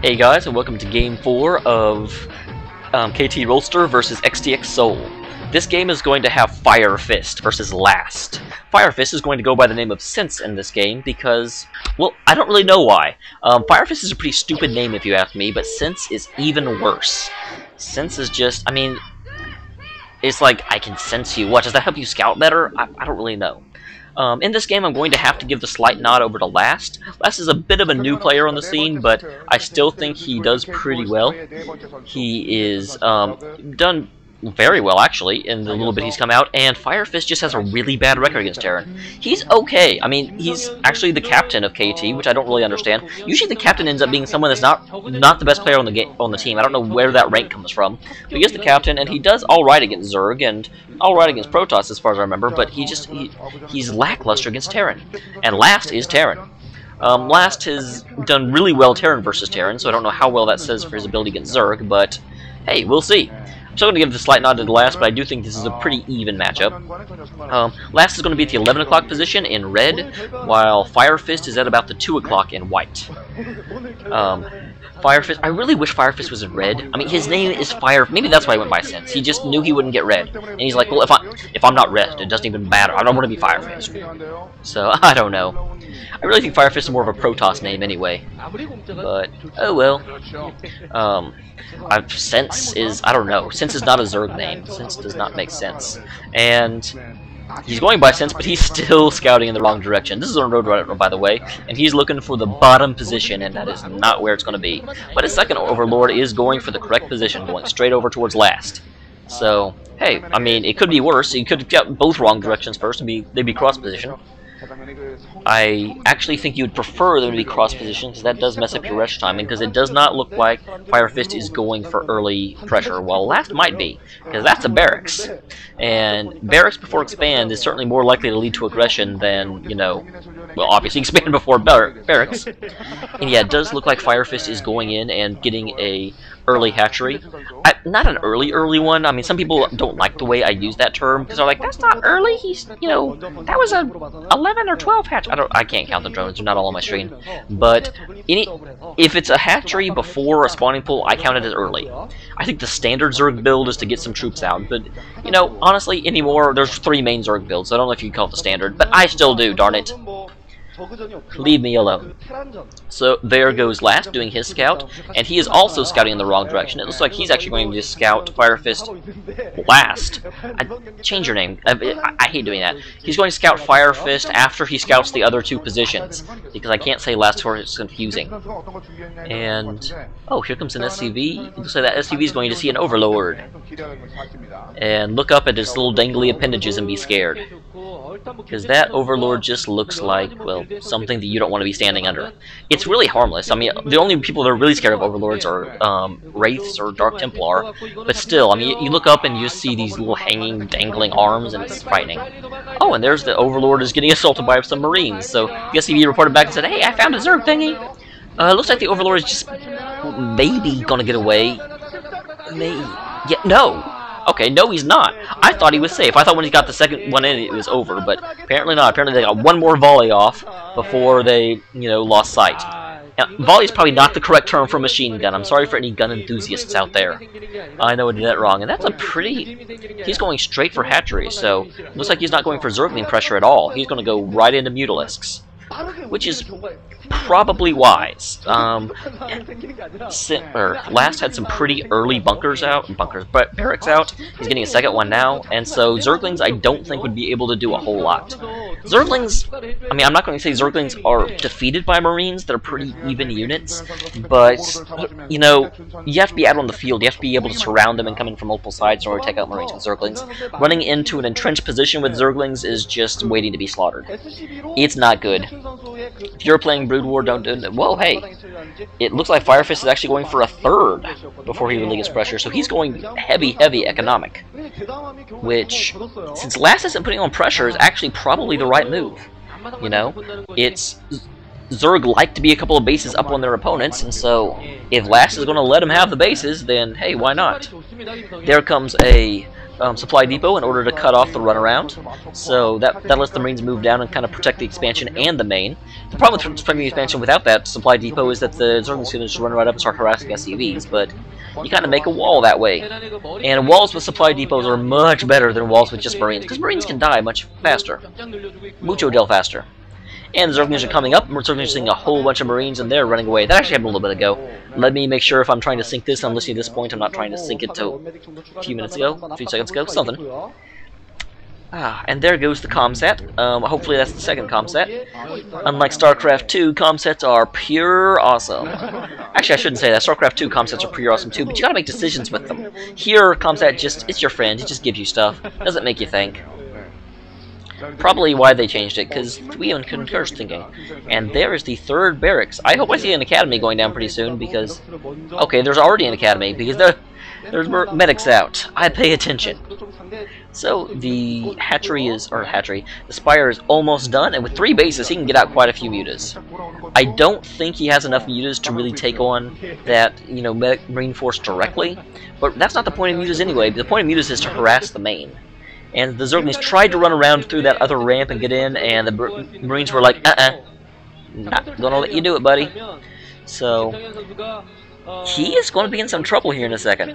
Hey guys, and welcome to Game 4 of KT Rolster versus STX Seoul. This game is going to have Firefist versus Last. Firefist is going to go by the name of Sense in this game because, well, I don't really know why. Firefist is a pretty stupid name if you ask me, but Sense is even worse. Sense is just, I mean, it's like, I can sense you. What, does that help you scout better? I don't really know. In this game, I'm going to have to give the slight nod over to Last. Last is a bit of a new player on the scene, but I still think he does pretty well. He is done very well, actually, in the little bit he's come out, and Firefist just has a really bad record against Terran. He's okay. I mean, he's actually the captain of KT, which I don't really understand. Usually the captain ends up being someone that's not the best player on the team. I don't know where that rank comes from. But he is the captain, and he does alright against Zerg, and alright against Protoss as far as I remember, but he's lackluster against Terran. And Last is Terran. Last has done really well Terran versus Terran, so I don't know how well that says for his ability against Zerg, but hey, we'll see. I'm still going to give the slight nod to the Last, but I do think this is a pretty even matchup. Last is going to be at the 11 o'clock position in red, while Firefist is at about the 2 o'clock in white. Firefist, I really wish Firefist was in red. I mean, his name is Fire. Maybe that's why he went by Sense. He just knew he wouldn't get red, and he's like, well, if I'm not red, it doesn't even matter. I don't want to be Firefist. So I don't know. I really think Firefist is more of a Protoss name anyway. But oh well. Sense is, I don't know. Sense is not a Zerg name. Sense does not make sense. And he's going by Sense, but he's still scouting in the wrong direction. This is on Roadrunner, by the way, and he's looking for the bottom position, and that is not where it's going to be. But his second Overlord is going for the correct position, going straight over towards Last. So, hey, I mean, it could be worse. He could have got both wrong directions first, and they'd be cross-position. I actually think you would prefer them to be cross-position, because that does mess up your rush timing, because it does not look like Firefist is going for early pressure, while Last might be, because that's a barracks. And barracks before expand is certainly more likely to lead to aggression than, you know, well, obviously expand before barracks. And yeah, it does look like Firefist is going in and getting a early hatchery. Not an early one. I mean, some people don't like the way I use that term, because they're like, that's not early, he's, you know, that was a 11 or 12 hatch. I can't count the drones, they're not all on my screen. But if it's a hatchery before a spawning pool, I count it as early. I think the standard Zerg build is to get some troops out, but, you know, honestly, anymore, there's 3 main Zerg builds, so I don't know if you can call it the standard, but I still do, darn it. Leave me alone. So there goes Last doing his scout, and he is also scouting in the wrong direction. It looks like he's actually going to scout Firefist Last. Change your name. I hate doing that. He's going to scout Firefist after he scouts the other 2 positions, because I can't say Last for it's confusing. And oh, here comes an SUV. It looks like that SUV is going to see an Overlord. And look up at his little dangly appendages and be scared. Because that Overlord just looks like, well, something that you don't want to be standing under. It's really harmless. I mean, the only people that are really scared of Overlords are Wraiths or Dark Templar. But still, I mean, you look up and you see these little hanging, dangling arms, and it's frightening. Oh, and there's the Overlord is getting assaulted by some Marines. So the SCV reported back and said, hey, I found a Zerg thingy. Looks like the Overlord is just maybe gonna get away. Maybe. Yeah, no. Okay, no, he's not. I thought he was safe. I thought when he got the second one in, it was over, but apparently not. Apparently they got one more volley off before they, you know, lost sight. Now, volley is probably not the correct term for machine gun. I'm sorry for any gun enthusiasts out there. I know I did that wrong. And that's a pretty... He's going straight for hatchery, so looks like he's not going for Zergling pressure at all. He's going to go right into Mutalisks, which is probably wise. Last had some pretty early barracks out. He's getting a second one now, and so Zerglings I don't think would be able to do a whole lot. Zerglings, I mean, I'm not going to say Zerglings are defeated by Marines. They're pretty even units, but, you know, you have to be out on the field. You have to be able to surround them and come in from multiple sides in order to take out Marines with Zerglings. Running into an entrenched position with Zerglings is just waiting to be slaughtered. It's not good. If you're playing Brood War, don't do it. Whoa, hey. It looks like Firefist is actually going for a third before he really gets pressure, so he's going heavy economic. Which, since Last isn't putting on pressure, is actually probably the right move. You know? It's... Zerg like to be a couple of bases up on their opponents, and so if Last is going to let him have the bases, then hey, why not? There comes a supply depot in order to cut off the runaround. So that lets the Marines move down and kind of protect the expansion and the main. The problem with protecting the expansion without that supply depot is that the Zerglings can just run right up and start harassing SCVs, but you kind of make a wall that way. And walls with supply depots are much better than walls with just Marines, because Marines can die much faster. Mucho del faster. And the Zerglings are coming up, and we're Zerglings seeing a whole bunch of Marines, and they're running away. That actually happened a little bit ago. Let me make sure if I'm trying to sync this, I'm listening to this point, I'm not trying to sync it to a few minutes ago, a few seconds ago, something. And there goes the comsat. Hopefully that's the second comsat. Unlike StarCraft 2, comsats are pure awesome. Actually, I shouldn't say that. StarCraft 2 comsats are pure awesome too, but you gotta make decisions with them. Here, comsat just, it's your friend, it just gives you stuff. Doesn't make you think. Probably why they changed it, because we encourage thinking. And there is the third barracks. I hope I see an academy going down pretty soon, because... Okay, there's already an academy, because there's medics out. I pay attention. So, the hatchery is... the spire is almost done, and with 3 bases, he can get out quite a few mutas. I don't think he has enough mutas to really take on that, you know, Marine force directly, but that's not the point of mutas anyway. The point of mutas is to harass the main. And the Zerglings tried to run around through that other ramp and get in, and the Marines were like, not gonna let you do it, buddy. So, he is going to be in some trouble here in a second.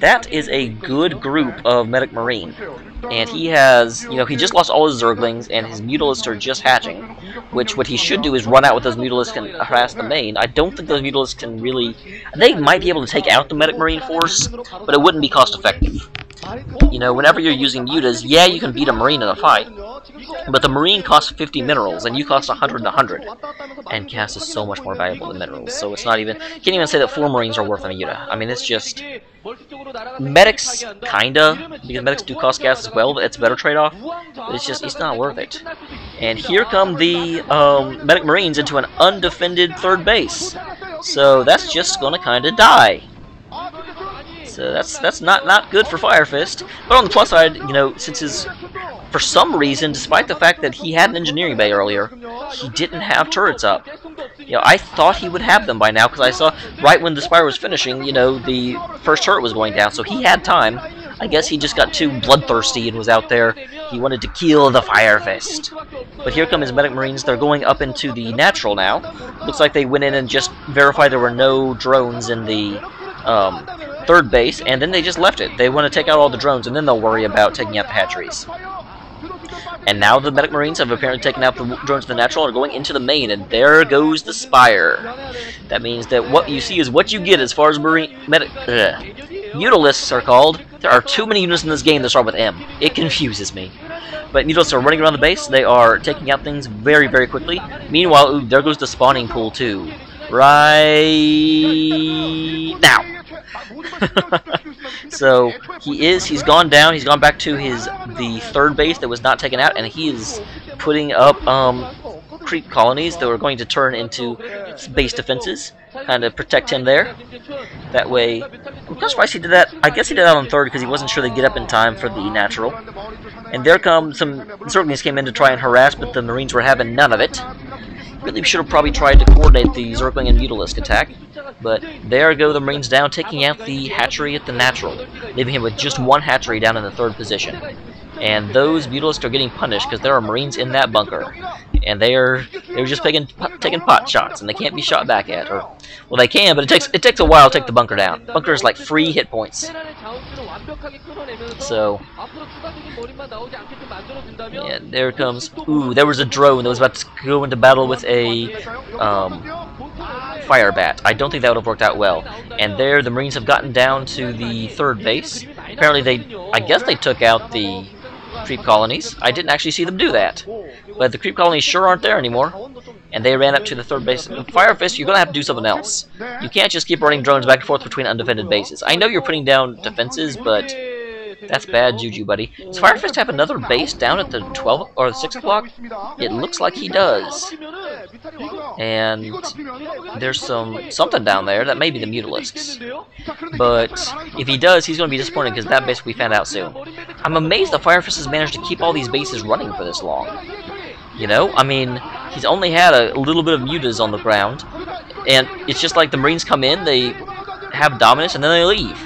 That is a good group of Medic Marine. And he has, you know, he just lost all his Zerglings, and his Mutalisks are just hatching. Which, what he should do is run out with those Mutalisks and harass the main. I don't think those Mutalisks can really... They might be able to take out the Medic Marine force, but it wouldn't be cost effective. You know, whenever you're using mutas, yeah, you can beat a Marine in a fight, but the Marine costs 50 minerals, and you cost 100 and 100. And gas is so much more valuable than minerals, so it's not even... Can't even say that 4 Marines are worth a muta. I mean, it's just... Medics, kinda, because medics do cost gas as well, but it's a better trade-off, but it's just, it's not worth it. And here come the Medic Marines into an undefended third base. So that's just gonna kinda die. So that's not good for Firefist. But on the plus side, you know, since his... For some reason, despite the fact that he had an engineering bay earlier, he didn't have turrets up. You know, I thought he would have them by now, because I saw right when the spire was finishing, you know, the first turret was going down, so he had time. I guess he just got too bloodthirsty and was out there. He wanted to kill the Firefist. But here come his Medic Marines. They're going up into the natural now. Looks like they went in and just verified there were no drones in the third base, and then they just left it. They want to take out all the drones, and then they'll worry about taking out the hatcheries. And now the Medic Marines have apparently taken out the drones in the natural and are going into the main, and there goes the spire. That means that what you see is what you get as far as Mutalisks are called. There are too many units in this game that start with M. It confuses me. But Mutalisks are running around the base. They are taking out things very, very quickly. Meanwhile, ooh, there goes the spawning pool too. Right now. So he's gone down, he's gone back to the third base that was not taken out, and he is putting up creep colonies that are going to turn into base defenses, kind of protect him there. That way, I'm not surprised he did that. I guess he did that on third because he wasn't sure they'd get up in time for the natural. And there come some Zerglings came in to try and harass, but the Marines were having none of it. Really should have probably tried to coordinate the Zergling and Mutalisk attack, but there go the Marines down, taking out the hatchery at the natural, leaving him with just 1 hatchery down in the 3rd position. And those Mutalisks are getting punished because there are Marines in that bunker, and they're just taking pot shots, and they can't be shot back at. Or, well, they can, but it takes a while to take the bunker down. Bunker is like free hit points. So, yeah, there it comes. Ooh, there was a drone that was about to go into battle with a fire bat. I don't think that would have worked out well. And there, the Marines have gotten down to the 3rd base. Apparently, I guess they took out the creep colonies. I didn't actually see them do that. But the creep colonies sure aren't there anymore. And they ran up to the 3rd base. Firefist, you're going to have to do something else. You can't just keep running drones back and forth between undefended bases. I know you're putting down defenses, but that's bad juju, buddy. Does Firefist have another base down at the 12 or the 6 o'clock? It looks like he does. And there's something down there. That may be the Mutalisks. But if he does, he's going to be disappointed because that base will be found out soon. I'm amazed that Firefist has managed to keep all these bases running for this long. You know, I mean, he's only had a little bit of mutas on the ground, and it's just like the Marines come in, they have dominance, and then they leave.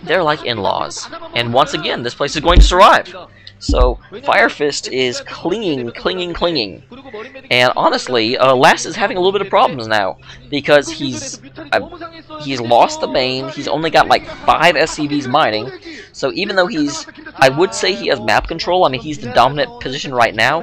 They're like in-laws. And once again, this place is going to survive. So, Firefist is clinging. And honestly, Lass is having a little bit of problems now. Because he's lost the main, he's only got like 5 SCVs mining. So even though I would say he has map control, I mean he's the dominant position right now,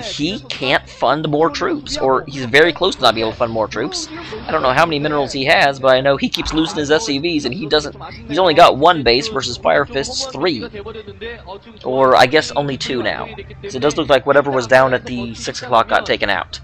he can't fund more troops. Or he's very close to not being able to fund more troops. I don't know how many minerals he has, but I know he keeps losing his SCVs, and he's only got 1 base versus Firefist's 3. Or I guess only 2 now. So it does look like whatever was down at the 6 o'clock got taken out.